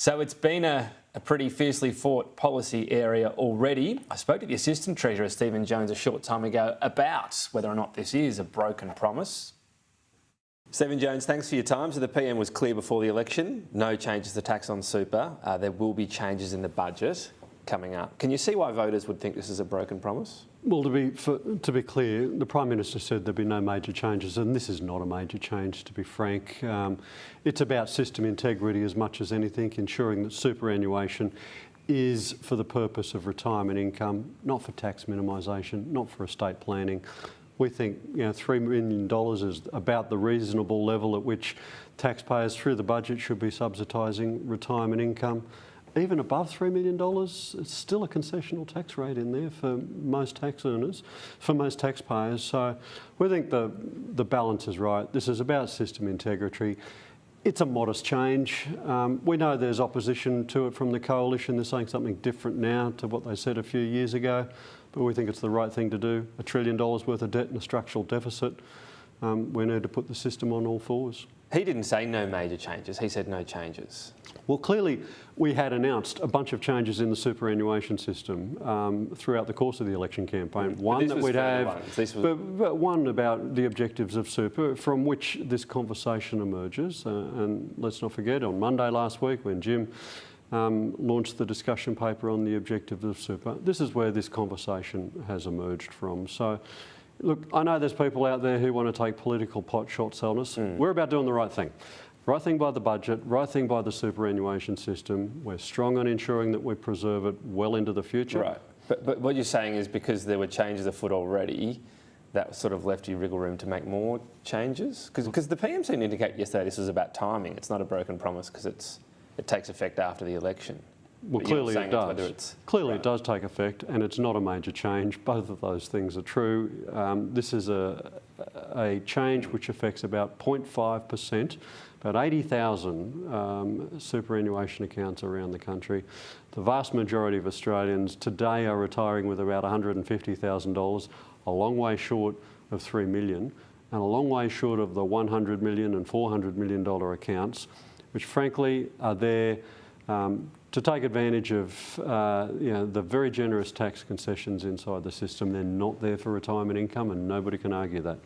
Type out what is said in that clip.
So it's been a pretty fiercely fought policy area already. I spoke to the Assistant Treasurer, Stephen Jones, a short time ago about whether or not this is a broken promise. Stephen Jones, thanks for your time. So the PM was clear before the election, no changes to tax on super. There will be changes in the budget coming up. Can you see why voters would think this is a broken promise? Well, to be clear, the Prime Minister said there'd be no major changes, and this is not a major change, to be frank. It's about system integrity as much as anything, ensuring that superannuation is for the purpose of retirement income, not for tax minimisation, not for estate planning. We think $3 million is about the reasonable level at which taxpayers through the budget should be subsidising retirement income. Even above $3 million, it's still a concessional tax rate in there for most tax earners, for most taxpayers. So we think the balance is right. This is about system integrity. It's a modest change. We know there's opposition to it from the coalition. They're saying something different now to what they said a few years ago, but we think it's the right thing to do. $1 trillion worth of debt and a structural deficit. We need to put the system on all fours. He didn't say no major changes. He said no changes. Well, clearly we had announced a bunch of changes in the superannuation system throughout the course of the election campaign. One that we'd have, but one about the objectives of super, from which this conversation emerges. And let's not forget, on Monday last week, when Jim launched the discussion paper on the objectives of super, this is where this conversation has emerged from. So, look, I know there's people out there who want to take political pot shots on us. We're about doing the right thing. Right thing by the budget, right thing by the superannuation system. We're strong on ensuring that we preserve it well into the future. Right. But what you're saying is because there were changes afoot already, that sort of left you wriggle room to make more changes? Because the PM seemed to indicate yesterday this was about timing. It's not a broken promise because it takes effect after the election. Well, clearly it does. Clearly it does take effect, and it's not a major change. Both of those things are true. This is a change which affects about 0.5%, about 80,000 superannuation accounts around the country. The vast majority of Australians today are retiring with about $150,000, a long way short of $3 million, and a long way short of the $100 million and $400 million accounts, which frankly are there to take advantage of the very generous tax concessions inside the system. They're not there for retirement income, and nobody can argue that.